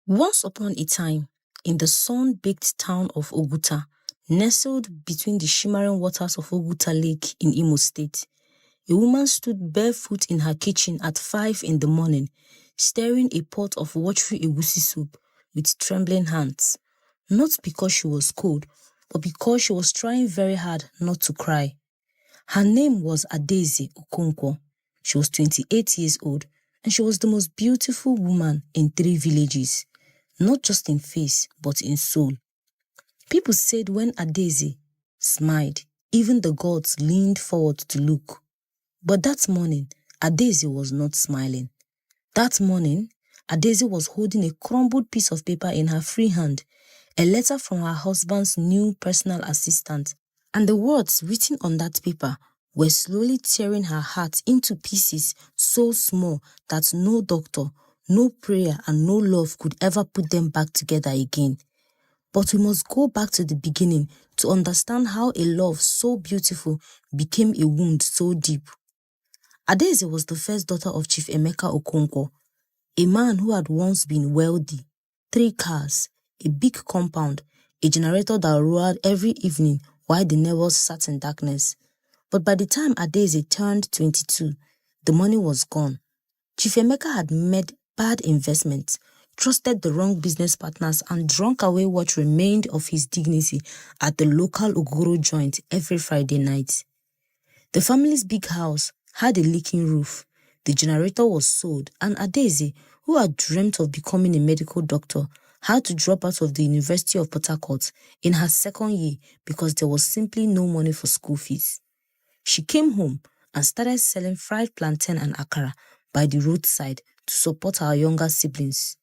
Once upon a time, in the sun-baked town of Oguta, nestled between the shimmering waters of Oguta Lake in Imo State, a woman stood barefoot in her kitchen at 5 in the morning, stirring a pot of watery egusi soup with trembling hands, not because she was cold, but because she was trying very hard not to cry. Her name was Adaeze Okonkwo. She was 28 years old, and she was the most beautiful woman in 3 villages. Not just in face, but in soul. People said when Adaeze smiled, even the gods leaned forward to look. But that morning, Adaeze was not smiling. That morning, Adaeze was holding a crumbled piece of paper in her free hand, a letter from her husband's new personal assistant, and the words written on that paper were slowly tearing her heart into pieces so small that no doctor, no prayer, and no love could ever put them back together again. But we must go back to the beginning to understand how a love so beautiful became a wound so deep. Adaeze was the first daughter of Chief Emeka Okonkwo, a man who had once been wealthy, 3 cars, a big compound, a generator that roared every evening while the neighbors sat in darkness. But by the time Adaeze turned 22, the money was gone. Chief Emeka had made bad investments, trusted the wrong business partners, and drunk away what remained of his dignity at the local Ogoro joint every Friday night. The family's big house had a leaking roof, the generator was sold, and Adaeze, who had dreamt of becoming a medical doctor, had to drop out of the University of Port Harcourt in her 2nd year because there was simply no money for school fees. She came home and started selling fried plantain and akara by the roadside to support her younger siblings.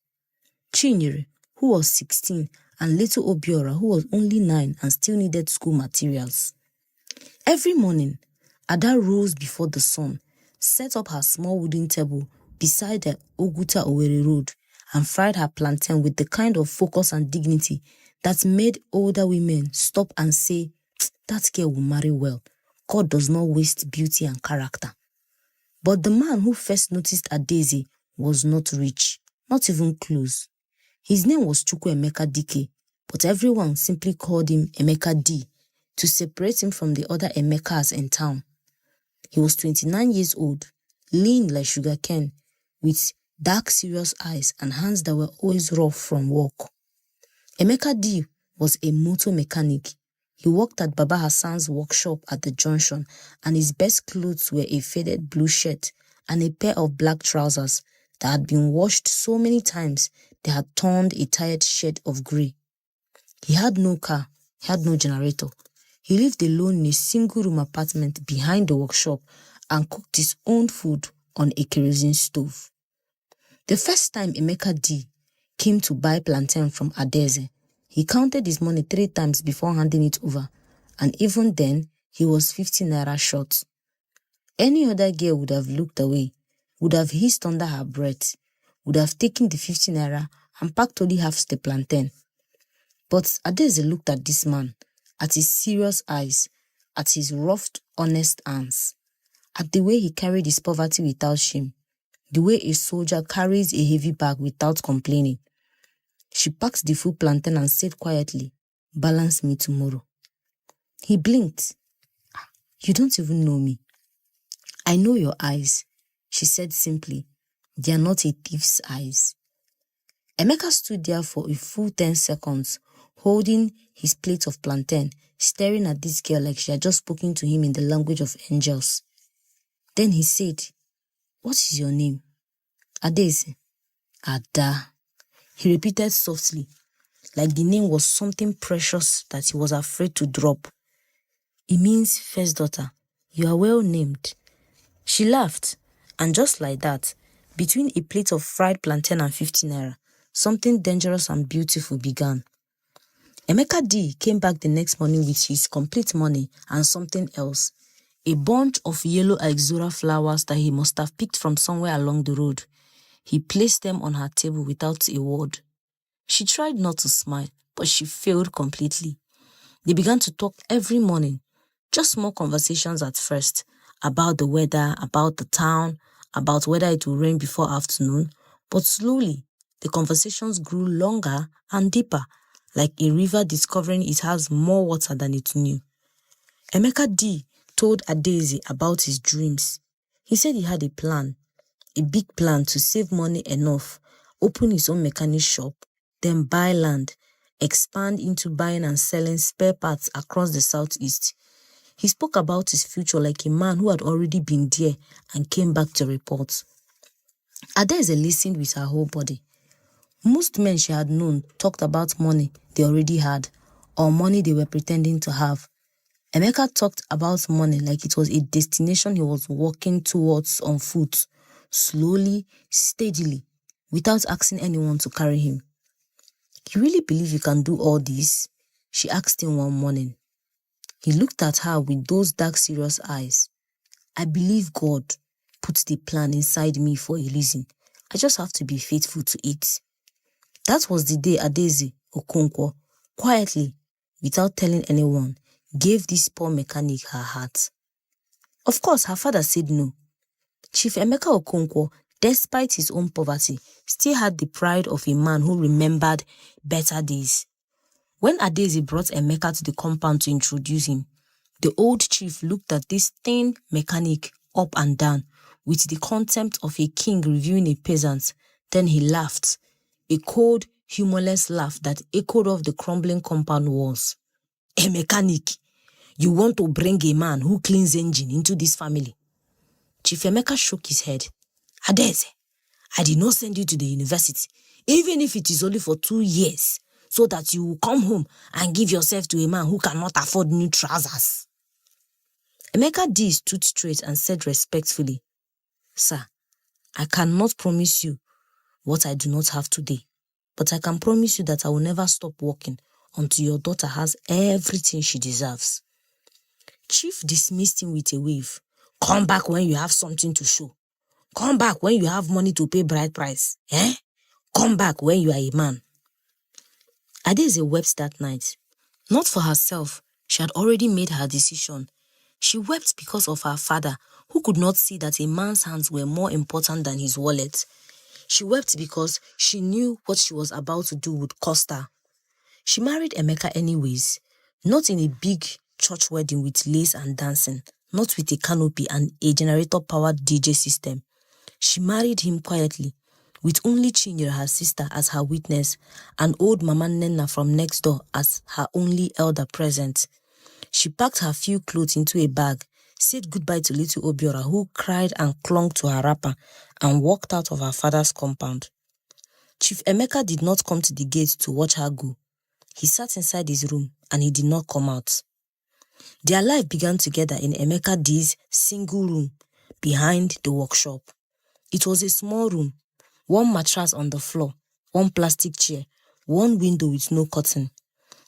Chinyere, who was 16, and little Obiora, who was only 9 and still needed school materials. Every morning, Ada rose before the sun, set up her small wooden table beside the Oguta Owerri Road, and fried her plantain with the kind of focus and dignity that made older women stop and say, "That girl will marry well. God does not waste beauty and character." But the man who first noticed Adaeze was not rich, not even close. His name was Chukwuemeka Dike, but everyone simply called him Emeka D to separate him from the other Emekas in town. He was 29 years old, lean like sugarcane, with dark serious eyes and hands that were always rough from work. Emeka D was a motor mechanic. He worked at Baba Hassan's workshop at the junction, and his best clothes were a faded blue shirt and a pair of black trousers that had been washed so many times they had turned a tired shade of grey. He had no car, he had no generator. He lived alone in a single-room apartment behind the workshop and cooked his own food on a kerosene stove. The first time Emeka D came to buy plantain from Adaeze, he counted his money 3 times before handing it over, and even then, he was 50 naira short. Any other girl would have looked away, would have hissed under her breath, would have taken the 50 naira and packed only half the plantain. But Adaeze looked at this man, at his serious eyes, at his rough, honest hands, at the way he carried his poverty without shame, the way a soldier carries a heavy bag without complaining. She packed the full plantain and said quietly, "Balance me tomorrow." He blinked. "You don't even know me." "I know your eyes," she said simply. "They are not a thief's eyes." Emeka stood there for a full 10 seconds, holding his plate of plantain, staring at this girl like she had just spoken to him in the language of angels. Then he said, "What is your name?" "Adaeze." "Ada," he repeated softly, like the name was something precious that he was afraid to drop. "It means first daughter. You are well named." She laughed, and just like that, between a plate of fried plantain and 50 naira, something dangerous and beautiful began. Emeka D came back the next morning with his complete money and something else, a bunch of yellow Ixora flowers that he must have picked from somewhere along the road. He placed them on her table without a word. She tried not to smile, but she failed completely. They began to talk every morning, just small conversations at first, about the weather, about the town, about whether it will rain before afternoon, but slowly The conversations grew longer and deeper, like a river discovering it has more water than it knew. Emeka D told Adaeze about his dreams. He said he had a plan, a big plan to save money enough, open his own mechanic shop, then buy land, expand into buying and selling spare parts across the southeast. He spoke about his future like a man who had already been there and came back to report. Adaeze listened with her whole body. Most men she had known talked about money they already had or money they were pretending to have. Emeka talked about money like it was a destination he was walking towards on foot, slowly, steadily, without asking anyone to carry him. "You really believe you can do all this?" she asked him one morning. He looked at her with those dark, serious eyes. "I believe God put the plan inside me for a reason. I just have to be faithful to it." That was the day Adaeze Okonkwo, quietly, without telling anyone, gave this poor mechanic her heart. Of course, her father said no. Chief Emeka Okonkwo, despite his own poverty, still had the pride of a man who remembered better days. When Adaeze brought Emeka to the compound to introduce him, the old chief looked at this thin mechanic up and down with the contempt of a king reviewing a peasant. Then he laughed, a cold, humorless laugh that echoed off the crumbling compound walls. "A mechanic? You want to bring a man who cleans engine into this family?" Chief Emeka shook his head. "Adaeze, I did not send you to the university, even if it is only for 2 years, so that you will come home and give yourself to a man who cannot afford new trousers." Emeka D stood straight and said respectfully, "Sir, I cannot promise you what I do not have today, but I can promise you that I will never stop working until your daughter has everything she deserves." Chief dismissed him with a wave. "Come back when you have something to show. Come back when you have money to pay bride price. Come back when you are a man." Adaeze wept that night. Not for herself. She had already made her decision. She wept because of her father, who could not see that a man's hands were more important than his wallet. She wept because she knew what she was about to do would cost her. She married Emeka anyways, not in a big church wedding with lace and dancing, not with a canopy and a generator-powered DJ system. She married him quietly, with only Chinyere, her sister, as her witness, and old Mama Nenna from next door as her only elder present. She packed her few clothes into a bag, said goodbye to little Obiora, who cried and clung to her wrapper, and walked out of her father's compound. Chief Emeka did not come to the gate to watch her go. He sat inside his room and he did not come out. Their life began together in Emeka D's single room behind the workshop. It was a small room, one mattress on the floor, one plastic chair, one window with no curtain.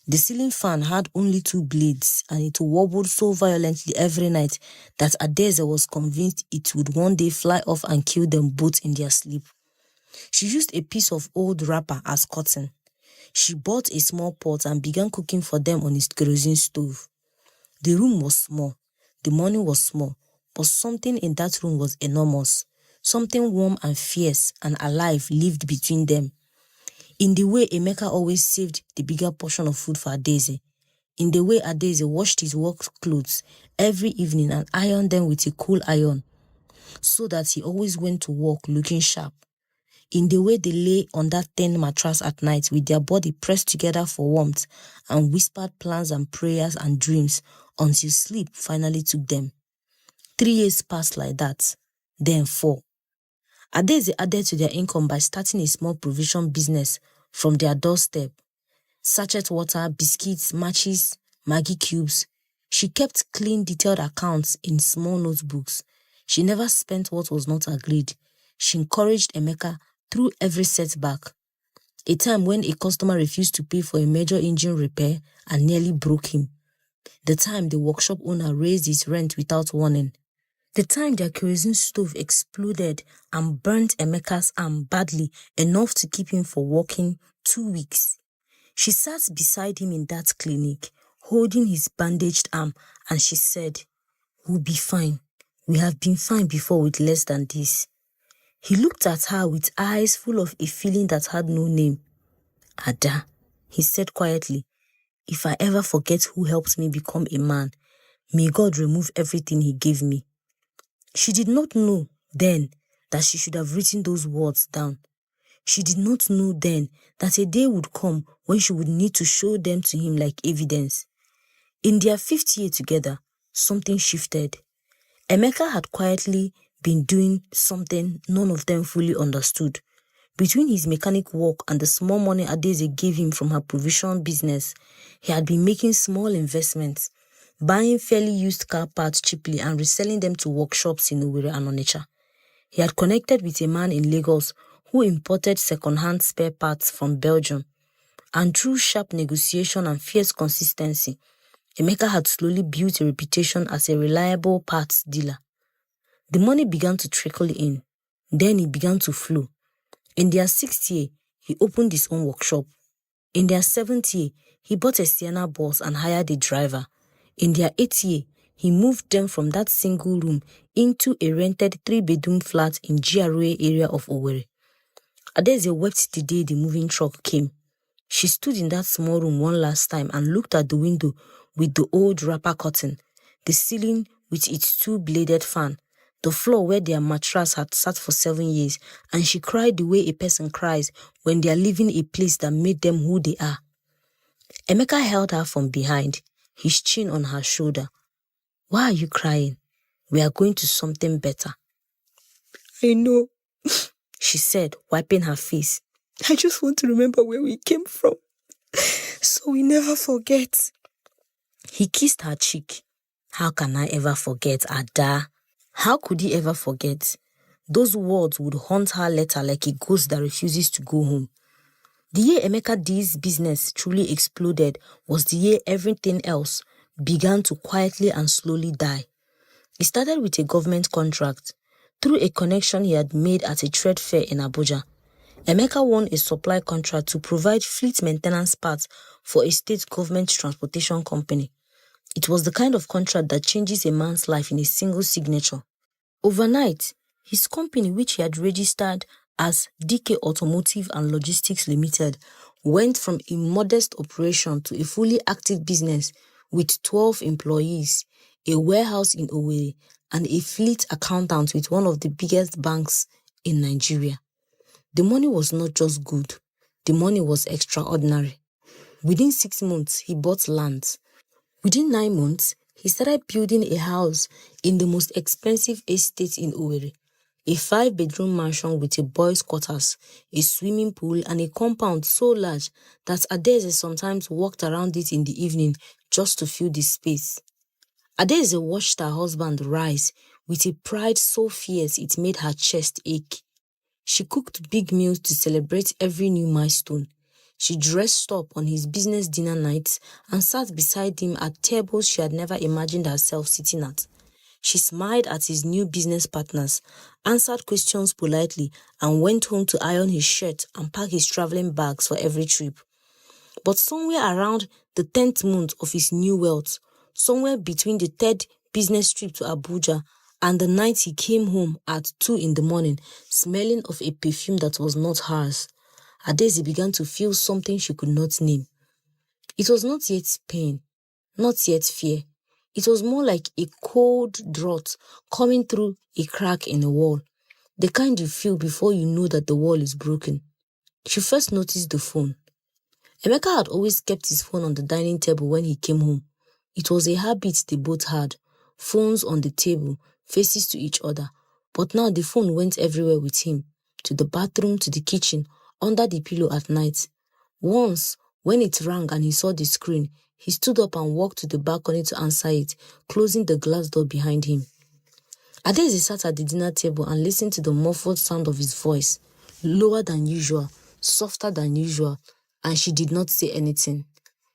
The ceiling fan had only 2 blades and it wobbled so violently every night that Adaeze was convinced it would one day fly off and kill them both in their sleep. She used a piece of old wrapper as curtain. She bought a small pot and began cooking for them on his kerosene stove. The room was small, the money was small, but something in that room was enormous. Something warm and fierce and alive lived between them. In the way Emeka always saved the bigger portion of food for Adaeze, in the way Adaeze washed his work clothes every evening and ironed them with a cool iron, so that he always went to work looking sharp, in the way they lay on that thin mattress at night with their body pressed together for warmth and whispered plans and prayers and dreams until sleep finally took them. 3 years passed like that, then 4. Adaeze added to their income by starting a small provision business from their doorstep. Sachet water, biscuits, matches, Maggi cubes. She kept clean, detailed accounts in small notebooks. She never spent what was not agreed. She encouraged Emeka through every setback. A time when a customer refused to pay for a major engine repair and nearly broke him. The time the workshop owner raised his rent without warning. The time their kerosene stove exploded and burnt Emeka's arm badly enough to keep him for working 2 weeks. She sat beside him in that clinic, holding his bandaged arm, and she said, "We'll be fine. We have been fine before with less than this." He looked at her with eyes full of a feeling that had no name. "Ada," he said quietly, "if I ever forget who helped me become a man, may God remove everything he gave me." She did not know then that she should have written those words down. She did not know then that a day would come when she would need to show them to him like evidence. In their 5th year together, something shifted. Emeka had quietly been doing something none of them fully understood. Between his mechanic work and the small money Adeze gave him from her provision business, he had been making small investments, buying fairly used car parts cheaply and reselling them to workshops in Owerri and Onitsha. He had connected with a man in Lagos who imported second-hand spare parts from Belgium, and through sharp negotiation and fierce consistency, Emeka had slowly built a reputation as a reliable parts dealer. The money began to trickle in. Then it began to flow. In their 6th year, he opened his own workshop. In their 7th year, he bought a Sienna bus and hired a driver. In their 8th year, he moved them from that single room into a rented 3-bedroom flat in GRA area of Owerri. Adeze wept the day the moving truck came. She stood in that small room one last time and looked at the window with the old wrapper curtain, the ceiling with its 2-bladed fan, the floor where their mattress had sat for 7 years, and she cried the way a person cries when they are leaving a place that made them who they are. Emeka held her from behind, his chin on her shoulder. "Why are you crying? We are going to something better." "I know," she said, wiping her face. "I just want to remember where we came from, so we never forget." He kissed her cheek. "How can I ever forget, Ada?" How could he ever forget? Those words would haunt her later like a ghost that refuses to go home. The year Emeka D's business truly exploded was the year everything else began to quietly and slowly die. It started with a government contract. Through a connection he had made at a trade fair in Abuja, Emeka won a supply contract to provide fleet maintenance parts for a state government transportation company. It was the kind of contract that changes a man's life in a single signature. Overnight, his company, which he had registered as DK Automotive and Logistics Limited, went from a modest operation to a fully active business with 12 employees, a warehouse in Owerri, and a fleet accountant with one of the biggest banks in Nigeria. The money was not just good, the money was extraordinary. Within 6 months, he bought land. Within 9 months, he started building a house in the most expensive estate in Owerri, a 5-bedroom mansion with a boys' quarters, a swimming pool, and a compound so large that Adeze sometimes walked around it in the evening just to fill the space. Adeze watched her husband rise with a pride so fierce it made her chest ache. She cooked big meals to celebrate every new milestone. She dressed up on his business dinner nights and sat beside him at tables she had never imagined herself sitting at. She smiled at his new business partners, answered questions politely, and went home to iron his shirt and pack his traveling bags for every trip. But somewhere around the 10th month of his new wealth, somewhere between the 3rd business trip to Abuja and the night he came home at 2 in the morning, smelling of a perfume that was not hers, Adeze began to feel something she could not name. It was not yet pain, not yet fear. It was more like a cold draught coming through a crack in a wall, the kind you feel before you know that the wall is broken. She first noticed the phone. Emeka had always kept his phone on the dining table when he came home. It was a habit they both had, phones on the table, faces to each other. But now the phone went everywhere with him, to the bathroom, to the kitchen, under the pillow at night. Once, when it rang and he saw the screen, he stood up and walked to the balcony to answer it, closing the glass door behind him. Adeze sat at the dinner table and listened to the muffled sound of his voice, lower than usual, softer than usual, and she did not say anything.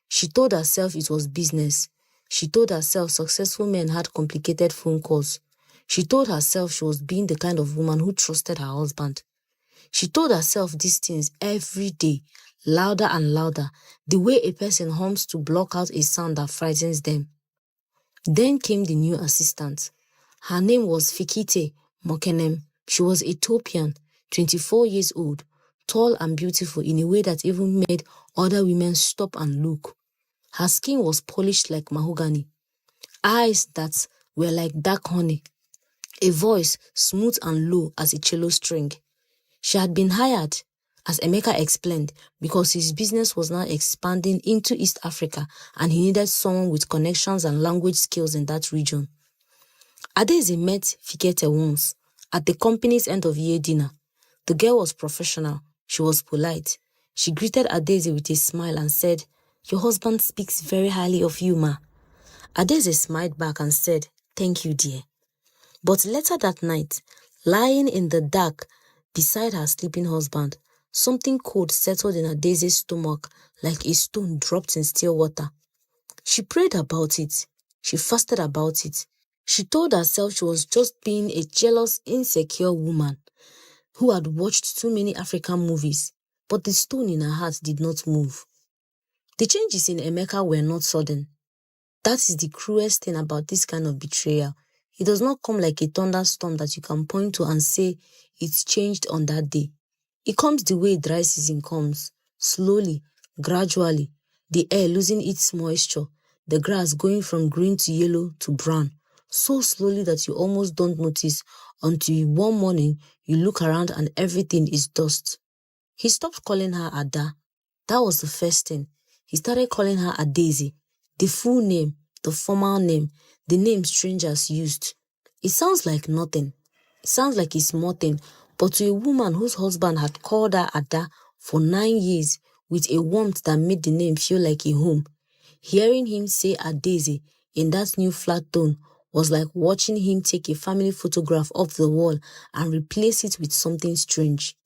She told herself it was business. She told herself successful men had complicated phone calls. She told herself she was being the kind of woman who trusted her husband. She told herself these things every day, louder and louder, the way a person hums to block out a sound that frightens them. Then came the new assistant. Her name was Fikite Mokenem, She was Ethiopian, 24 years old, tall and beautiful in a way that even made other women stop and look. Her skin was polished like mahogany, eyes that were like dark honey, a voice smooth and low as a cello string. She had been hired, as Emeka explained, because his business was now expanding into East Africa and he needed someone with connections and language skills in that region. Adaeze met Fikete once at the company's end-of-year dinner. The girl was professional. She was polite. She greeted Adaeze with a smile and said, "Your husband speaks very highly of you, ma." Adaeze smiled back and said, "Thank you, dear." But later that night, lying in the dark beside her sleeping husband, something cold settled in Adaeze's stomach like a stone dropped in still water. She prayed about it. She fasted about it. She told herself she was just being a jealous, insecure woman who had watched too many African movies, but the stone in her heart did not move. The changes in Emeka were not sudden. That is the cruelest thing about this kind of betrayal. It does not come like a thunderstorm that you can point to and say it's changed on that day. It comes the way dry season comes, slowly, gradually, the air losing its moisture, the grass going from green to yellow to brown, so slowly that you almost don't notice until one morning you look around and everything is dust. He stopped calling her Ada. That was the first thing. He started calling her Adaeze, the full name, the formal name, the name strangers used. It sounds like nothing. It sounds like a small thing, but to a woman whose husband had called her Ada for 9 years with a warmth that made the name feel like a home, hearing him say Adaeze in that new flat tone was like watching him take a family photograph off the wall and replace it with something strange.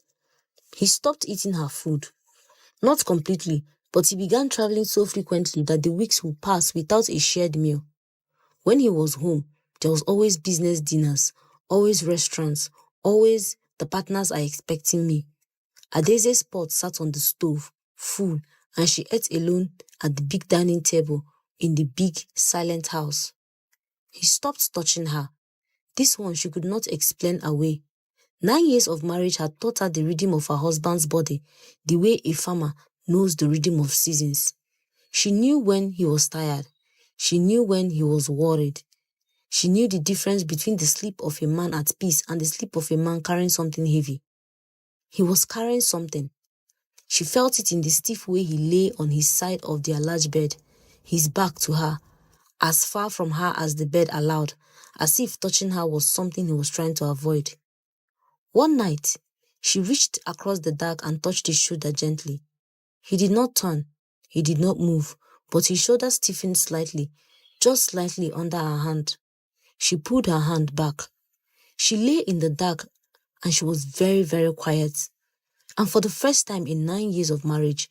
He stopped eating her food. Not completely, but he began traveling so frequently that the weeks would pass without a shared meal. When he was home, there was always business dinners, always restaurants, always the partners are expecting me. Adaeze's pot sat on the stove, full, and she ate alone at the big dining table in the big, silent house. He stopped touching her. This one she could not explain away. 9 years of marriage had taught her the rhythm of her husband's body, the way a farmer knows the rhythm of seasons. She knew when he was tired. She knew when he was worried. She knew the difference between the sleep of a man at peace and the sleep of a man carrying something heavy. He was carrying something. She felt it in the stiff way he lay on his side of their large bed, his back to her, as far from her as the bed allowed, as if touching her was something he was trying to avoid. One night, she reached across the dark and touched his shoulder gently. He did not turn. He did not move, but his shoulder stiffened slightly, just slightly under her hand. She pulled her hand back. She lay in the dark and she was very, very quiet. And for the first time in 9 years of marriage,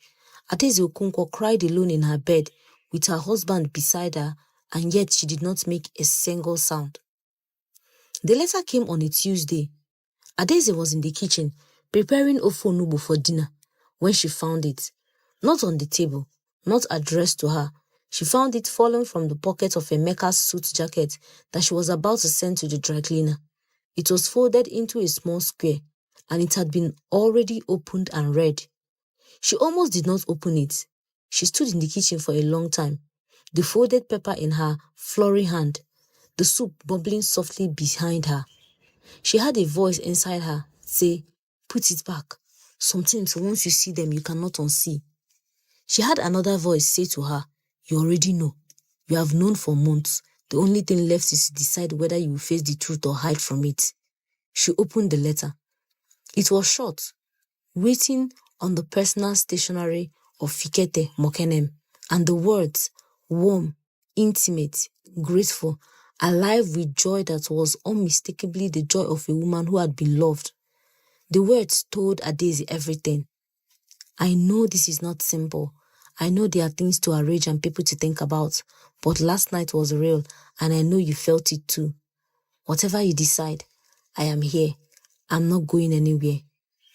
Adaeze Okonkwo cried alone in her bed with her husband beside her, and yet she did not make a single sound. The letter came on a Tuesday. Adaeze was in the kitchen preparing ofe onugbu for dinner when she found it. Not on the table, not addressed to her. She found it fallen from the pocket of Emeka's suit jacket that she was about to send to the dry cleaner. It was folded into a small square, and it had been already opened and read. She almost did not open it. She stood in the kitchen for a long time, the folded paper in her floury hand, the soup bubbling softly behind her. She had a voice inside her say, "Put it back. Sometimes once you see them, you cannot unsee." She had another voice say to her, "You already know. You have known for months. The only thing left is to decide whether you will face the truth or hide from it." She opened the letter. It was short, written on the personal stationery of Fikete Mokenem, and the words, warm, intimate, grateful, alive with joy that was unmistakably the joy of a woman who had been loved. The words told Adaeze everything. "I know this is not simple. I know there are things to arrange and people to think about, but last night was real, and I know you felt it too. Whatever you decide, I am here. I'm not going anywhere.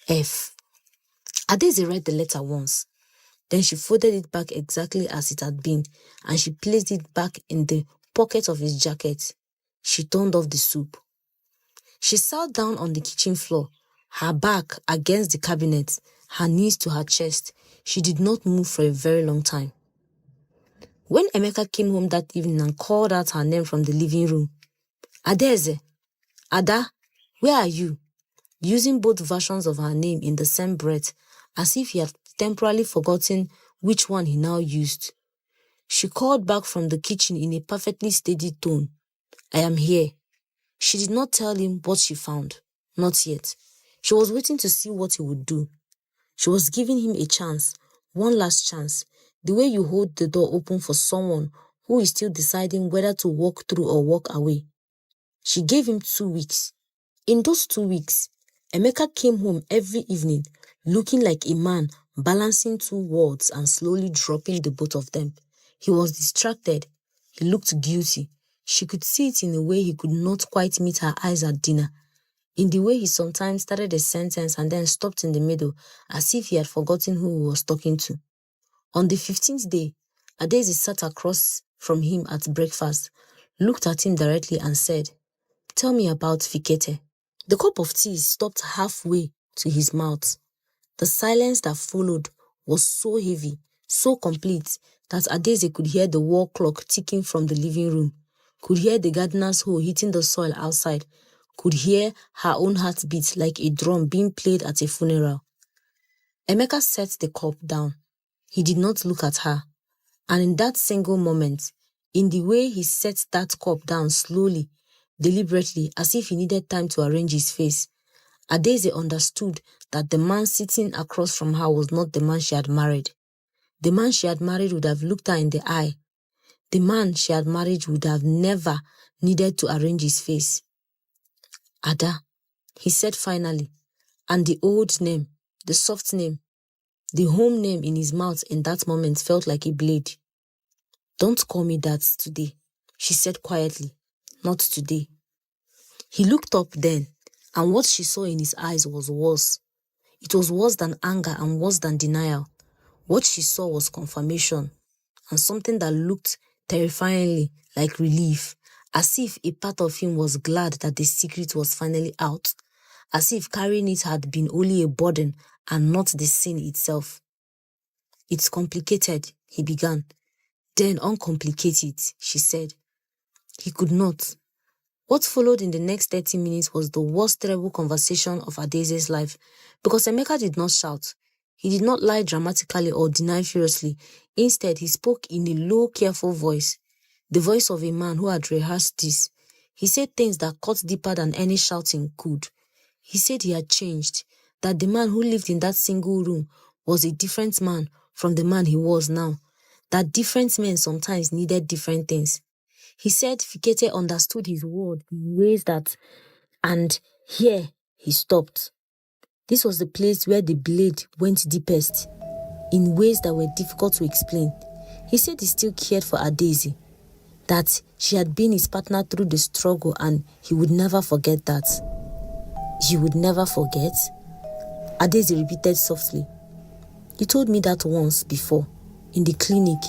F." Adaeze read the letter once. Then she folded it back exactly as it had been, and she placed it back in the pocket of his jacket. She turned off the soup. She sat down on the kitchen floor, her back against the cabinet, her knees to her chest. She did not move for a very long time. When Emeka came home that evening and called out her name from the living room, "Adaeze, Ada, where are you?" using both versions of her name in the same breath, as if he had temporarily forgotten which one he now used. She called back from the kitchen in a perfectly steady tone, "I am here." She did not tell him what she found. Not yet. She was waiting to see what he would do. She was giving him a chance, one last chance, the way you hold the door open for someone who is still deciding whether to walk through or walk away. She gave him 2 weeks. In those 2 weeks, Emeka came home every evening, looking like a man balancing 2 worlds and slowly dropping the both of them. He was distracted. He looked guilty. She could see it in a way he could not quite meet her eyes at dinner, in the way he sometimes started a sentence and then stopped in the middle, as if he had forgotten who he was talking to. On the 15th day, Adaeze sat across from him at breakfast, looked at him directly and said, "Tell me about Fikete." The cup of tea stopped halfway to his mouth. The silence that followed was so heavy, so complete, that Adaeze could hear the wall clock ticking from the living room, could hear the gardener's hoe hitting the soil outside, could hear her own heartbeat like a drum being played at a funeral. Emeka set the cup down. He did not look at her. And in that single moment, in the way he set that cup down slowly, deliberately, as if he needed time to arrange his face, Adaeze understood that the man sitting across from her was not the man she had married. The man she had married would have looked her in the eye. The man she had married would have never needed to arrange his face. "Ada," he said finally, and the old name, the soft name, the home name in his mouth in that moment felt like a blade. "Don't call me that today," she said quietly. "Not today." He looked up then, and what she saw in his eyes was worse. It was worse than anger and worse than denial. What she saw was confirmation, and something that looked terrifyingly like relief, as if a part of him was glad that the secret was finally out, as if carrying it had been only a burden and not the sin itself. "It's complicated," he began. "Then uncomplicate it," she said. He could not. What followed in the next 30 minutes was the worst terrible conversation of Adaeze's life, because Emeka did not shout. He did not lie dramatically or deny furiously. Instead, he spoke in a low, careful voice, the voice of a man who had rehearsed this. He said things that cut deeper than any shouting could. He said he had changed, that the man who lived in that single room was a different man from the man he was now, that different men sometimes needed different things. He said Fikete understood his word in ways that, and here he stopped. This was the place where the blade went deepest, in ways that were difficult to explain. He said he still cared for Adaeze, that she had been his partner through the struggle, and he would never forget that. "You would never forget?" Adaeze repeated softly. "You told me that once before, in the clinic,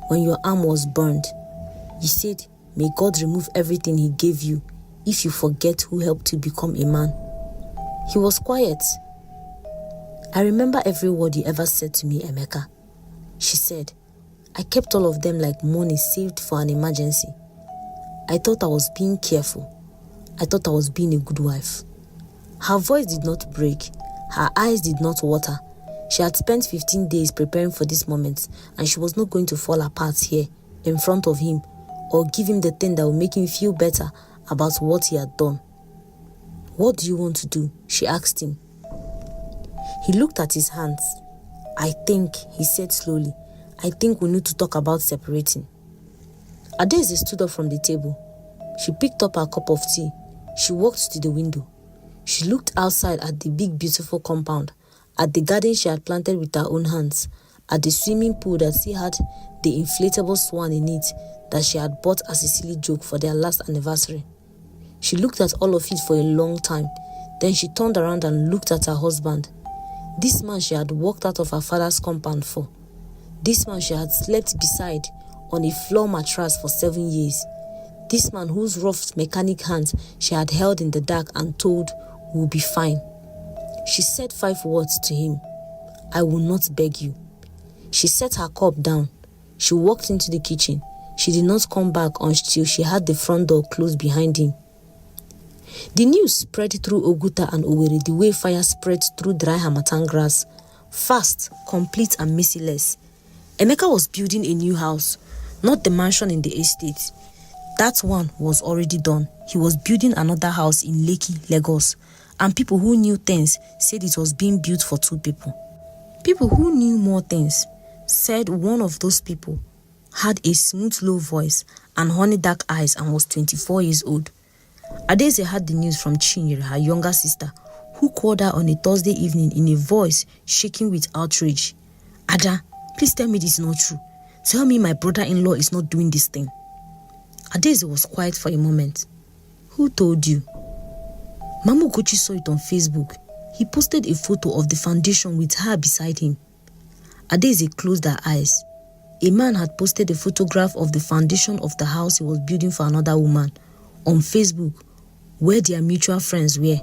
when your arm was burned. You said, may God remove everything he gave you if you forget who helped you become a man." He was quiet. "I remember every word you ever said to me, Emeka," she said. "I kept all of them like money saved for an emergency. I thought I was being careful. I thought I was being a good wife." Her voice did not break. Her eyes did not water. She had spent 15 days preparing for this moment, and she was not going to fall apart here, in front of him, or give him the thing that would make him feel better about what he had done. "What do you want to do?" she asked him. He looked at his hands. "I think," he said slowly, "I think we need to talk about separating." Adaeze stood up from the table. She picked up her cup of tea. She walked to the window. She looked outside at the big, beautiful compound, at the garden she had planted with her own hands, at the swimming pool that still had the inflatable swan in it that she had bought as a silly joke for their last anniversary. She looked at all of it for a long time. Then she turned around and looked at her husband. This man she had walked out of her father's compound for. This man she had slept beside on a floor mattress for 7 years. This man whose rough mechanic hands she had held in the dark and told, "We'll be fine." She said 5 words to him. "I will not beg you." She set her cup down. She walked into the kitchen. She did not come back until she had the front door closed behind him. The news spread through Oguta and Owerri the way fire spread through dry harmattan grass. Fast, complete and merciless. Emeka was building a new house, not the mansion in the estate. That one was already done. He was building another house in Lekki, Lagos, and people who knew things said it was being built for 2 people. People who knew more things said one of those people had a smooth low voice and honey dark eyes and was 24 years old. Adaeze had the news from Chinyere, her younger sister, who called her on a Thursday evening in a voice shaking with outrage. "Ada, please tell me this is not true. Tell me my brother-in-law is not doing this thing." Adaeze was quiet for a moment. "Who told you?" Mamu Gochi saw it on Facebook. He posted a photo of the foundation with her beside him. Adaeze closed her eyes. A man had posted a photograph of the foundation of the house he was building for another woman on Facebook, where their mutual friends were,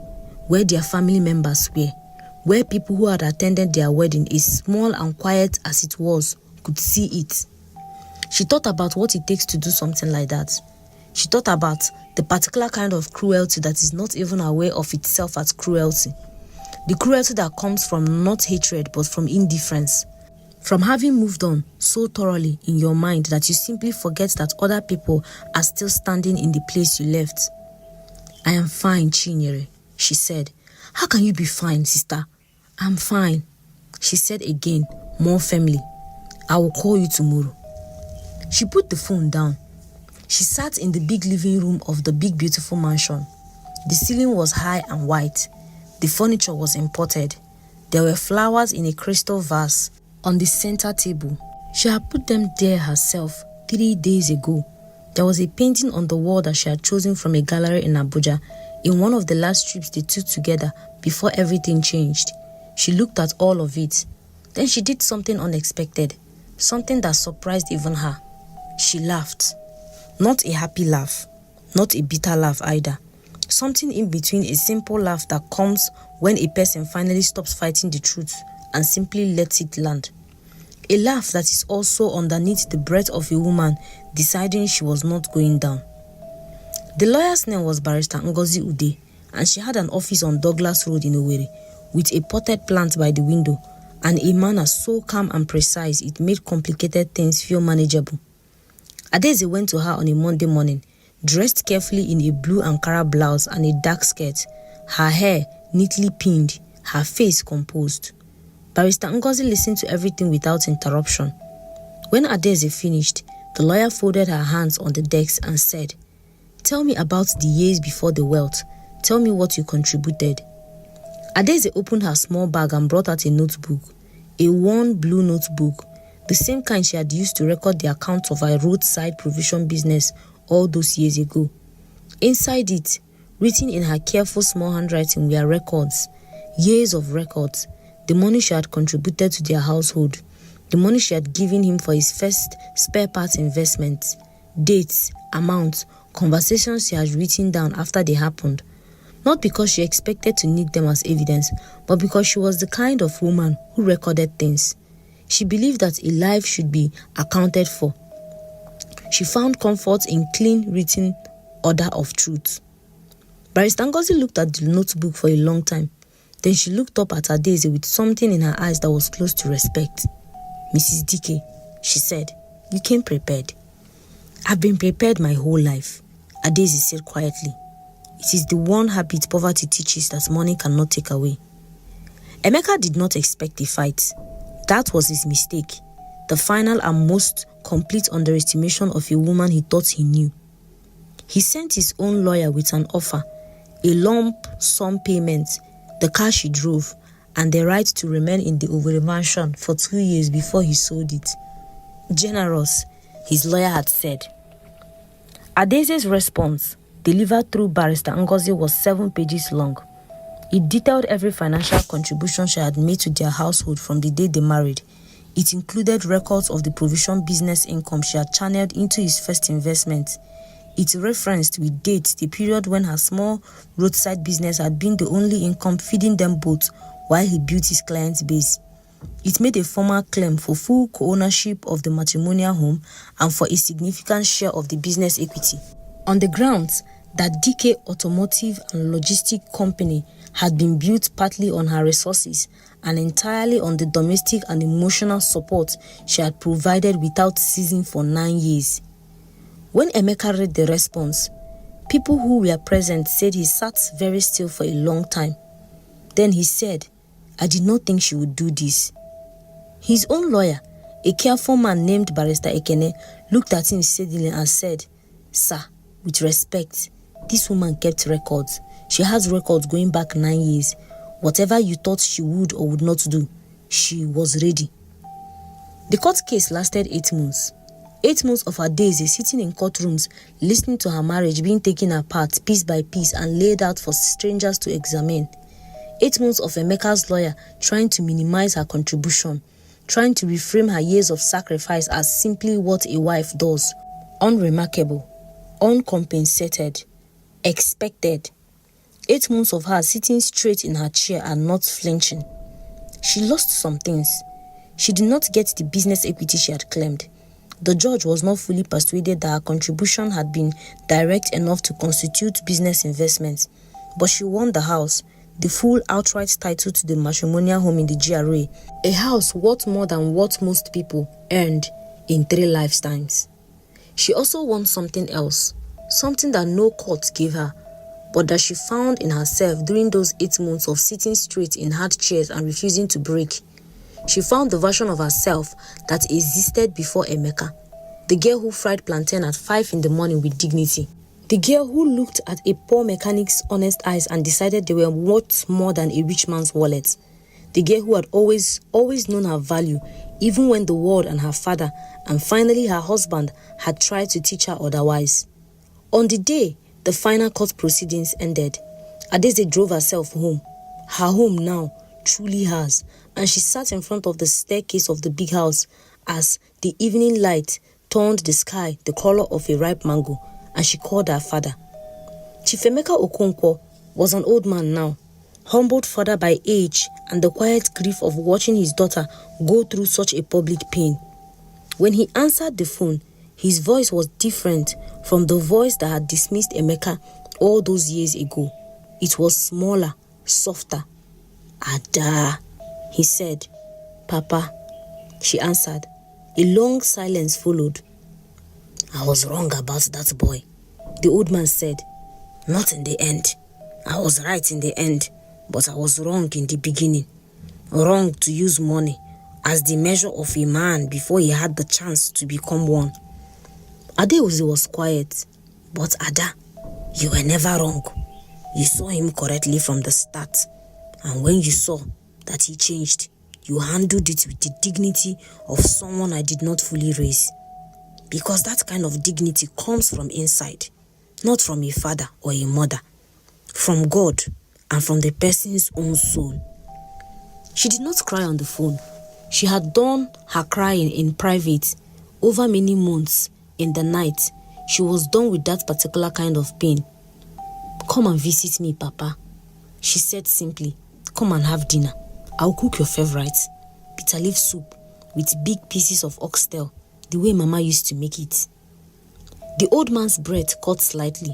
where their family members were, where people who had attended their wedding, as small and quiet as it was, could see it. She thought about what it takes to do something like that. She thought about the particular kind of cruelty that is not even aware of itself as cruelty. The cruelty that comes from not hatred but from indifference. From having moved on so thoroughly in your mind that you simply forget that other people are still standing in the place you left. "I am fine, Chinyere," she said. "How can you be fine, sister?" "I'm fine," she said again, more firmly. "I will call you tomorrow." She put the phone down. She sat in the big living room of the big beautiful mansion. The ceiling was high and white. The furniture was imported. There were flowers in a crystal vase on the center table. She had put them there herself 3 days ago. There was a painting on the wall that she had chosen from a gallery in Abuja in one of the last trips they took together before everything changed. She looked at all of it. Then she did something unexpected, something that surprised even her. She laughed. Not a happy laugh, not a bitter laugh either. Something in between, a simple laugh that comes when a person finally stops fighting the truth and simply lets it land. A laugh that is also underneath the breath of a woman deciding she was not going down. The lawyer's name was Barrister Ngozi Ude, and she had an office on Douglas Road in Owerri with a potted plant by the window and a manner so calm and precise it made complicated things feel manageable. Adaeze went to her on a Monday morning, dressed carefully in a blue Ankara blouse and a dark skirt, her hair neatly pinned, her face composed. Barrister Ngozi listened to everything without interruption. When Adaeze finished, the lawyer folded her hands on the desk and said, "Tell me about the years before the wealth. Tell me what you contributed." Adaeze opened her small bag and brought out a notebook, a worn blue notebook, the same kind she had used to record the accounts of her roadside provision business all those years ago. Inside it, written in her careful small handwriting, were records, years of records, the money she had contributed to their household, the money she had given him for his first spare parts investment, dates, amounts, conversations she had written down after they happened. Not because she expected to need them as evidence, but because she was the kind of woman who recorded things. She believed that a life should be accounted for. She found comfort in clean written order of truth. Barrister Ngozi looked at the notebook for a long time. Then she looked up at Adaeze with something in her eyes that was close to respect. "Mrs. Dike," she said, "you came prepared." "I've been prepared my whole life," Adaeze said quietly. "It is the one habit poverty teaches that money cannot take away." Emeka did not expect a fight. That was his mistake, the final and most complete underestimation of a woman he thought he knew. He sent his own lawyer with an offer, a lump sum payment, the car she drove, and the right to remain in the Owerri mansion for 2 years before he sold it. Generous, his lawyer had said. Adaeze's response, delivered through Barrister Ngozi, was 7 pages long. It detailed every financial contribution she had made to their household from the day they married. It included records of the provision business income she had channeled into his first investment. It referenced with date the period when her small roadside business had been the only income feeding them both while he built his client base. It made a formal claim for full co-ownership of the matrimonial home and for a significant share of the business equity. On the grounds that DK Automotive and Logistic Company had been built partly on her resources and entirely on the domestic and emotional support she had provided without ceasing for 9 years. When Emeka read the response, people who were present said he sat very still for a long time. Then he said, "I did not think she would do this." His own lawyer, a careful man named Barrister Ekene, looked at him steadily and said, "Sir, with respect, this woman kept records. She has records going back 9 years. Whatever you thought she would or would not do, she was ready." The court case lasted 8 months. 8 months of her days sitting in courtrooms, listening to her marriage being taken apart piece by piece and laid out for strangers to examine. 8 months of Emeka's lawyer trying to minimize her contribution, trying to reframe her years of sacrifice as simply what a wife does: unremarkable, uncompensated, expected. 8 months of her sitting straight in her chair and not flinching. She lost some things. She did not get the business equity she had claimed. The judge was not fully persuaded that her contribution had been direct enough to constitute business investments, but she won the house, the full outright title to the matrimonial home in the GRA, a house worth more than what most people earned in 3 lifetimes. She also won something else, something that no court gave her, but that she found in herself during those 8 months of sitting straight in hard chairs and refusing to break. She found the version of herself that existed before Emeka, the girl who fried plantain at 5 in the morning with dignity, the girl who looked at a poor mechanic's honest eyes and decided they were worth more than a rich man's wallet, the girl who had always known her value, even when the world and her father and finally her husband had tried to teach her otherwise. On the day the final court proceedings ended, Adeze drove herself home, her home now, truly hers, and she sat in front of the staircase of the big house as the evening light turned the sky the color of a ripe mango, and she called her father. Chief Emeka Okonkwo was an old man now, humbled further by age and the quiet grief of watching his daughter go through such a public pain. When he answered the phone, his voice was different from the voice that had dismissed Emeka all those years ago. It was smaller, softer. "Ada," he said. "Papa," she answered. A long silence followed. "I was wrong about that boy," the old man said. "Not in the end. I was right in the end, but I was wrong in the beginning. Wrong to use money as the measure of a man before he had the chance to become one." Adeozi was quiet. "But Ada, you were never wrong. You saw him correctly from the start. And when you saw that he changed, you handled it with the dignity of someone I did not fully raise. Because that kind of dignity comes from inside, not from a father or a mother, from God and from the person's own soul." She did not cry on the phone. She had done her crying in private over many months. In the night, she was done with that particular kind of pain. "Come and visit me, Papa," she said simply. "Come and have dinner. I'll cook your favorite, bitter leaf soup with big pieces of oxtail, the way Mama used to make it." The old man's breath caught slightly.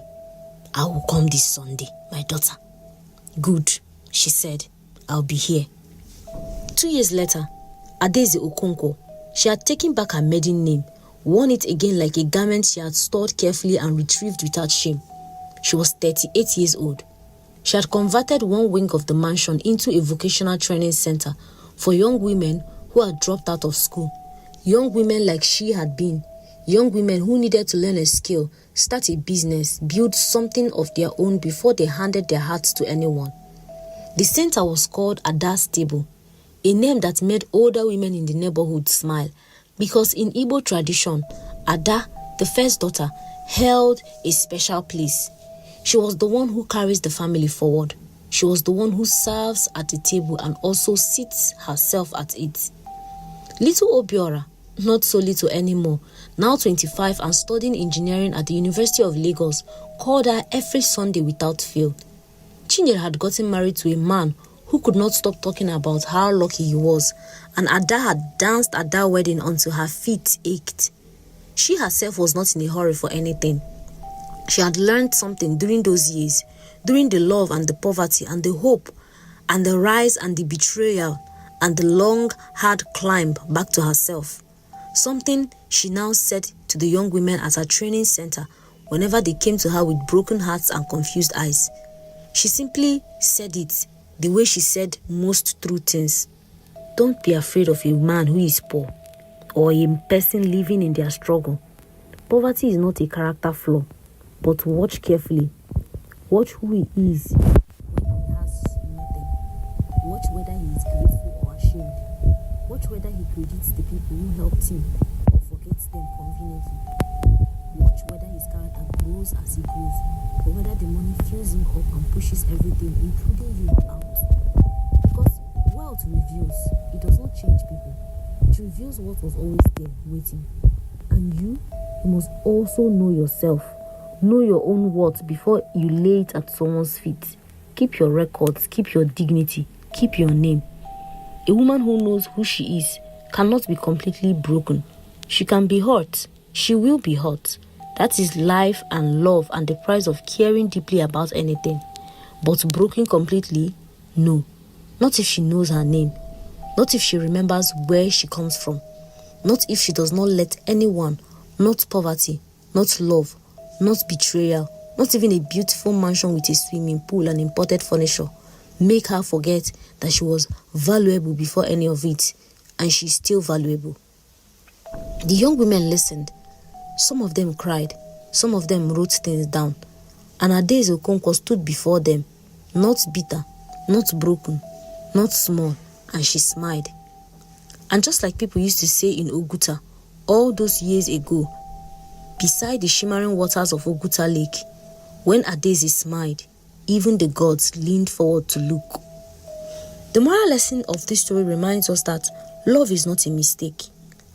"I will come this Sunday, my daughter." "Good," she said. "I'll be here." 2 years later, Adeze Okonkwo, she had taken back her maiden name, worn it again like a garment she had stored carefully and retrieved without shame. She was 38 years old. She had converted one wing of the mansion into a vocational training center for young women who had dropped out of school, young women like she had been, young women who needed to learn a skill, start a business, build something of their own before they handed their hearts to anyone. The center was called Ada's Table, a name that made older women in the neighborhood smile, because in Igbo tradition, Ada, the first daughter, held a special place. She was the one who carries the family forward. She was the one who serves at the table and also sits herself at it. Little Obiora, not solely to anymore, now 25 and studying engineering at the University of Lagos, called her every Sunday without fail. Chinyere had gotten married to a man who could not stop talking about how lucky he was, and Ada had danced at that wedding until her feet ached. She herself was not in a hurry for anything. She had learned something during those years, during the love and the poverty and the hope and the rise and the betrayal and the long, hard climb back to herself. Something she now said to the young women at her training center whenever they came to her with broken hearts and confused eyes. She simply said it the way she said most true things. Don't be afraid of a man who is poor or a person living in their struggle. Poverty is not a character flaw, but watch carefully. Watch who he is when he has nothing. Watch whether he is grateful or ashamed. Watch whether he credits the people who helped him or forgets them conveniently. Watch whether his character grows as he grows, or whether the money fills him up and pushes everything, including you, out. Because wealth reveals, it does not change people. It reveals what was always there, waiting. And you must also know yourself. Know your own worth before you lay it at someone's feet. Keep your records, keep your dignity, keep your name. A woman who knows who she is cannot be completely broken. She can be hurt. She will be hurt. That is life and love and the price of caring deeply about anything. But broken completely? No. Not if she knows her name. Not if she remembers where she comes from. Not if she does not let anyone, not poverty, not love, not betrayal, not even a beautiful mansion with a swimming pool and imported furniture, make her forget that she was valuable before any of it, and she's still valuable. The young women listened. Some of them cried. Some of them wrote things down. And Adaeze Okonkwo stood before them, not bitter, not broken, not small, and she smiled. And just like people used to say in Oguta, all those years ago, beside the shimmering waters of Oguta Lake, when Adaeze smiled, even the gods leaned forward to look. The moral lesson of this story reminds us that love is not a mistake.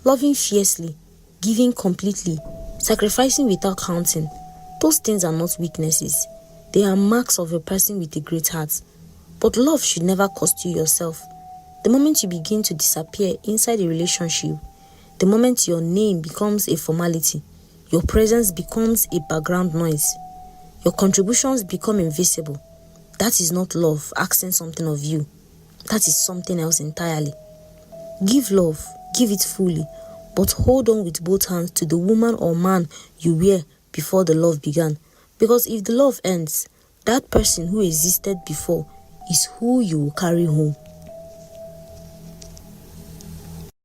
Loving fiercely, giving completely, sacrificing without counting, those things are not weaknesses. They are marks of a person with a great heart. But love should never cost you yourself. The moment you begin to disappear inside a relationship, the moment your name becomes a formality, your presence becomes a background noise, your contributions become invisible, that is not love asking something of you. That is something else entirely. Give love, give it fully, but hold on with both hands to the woman or man you were before the love began. Because if the love ends, that person who existed before is who you will carry home.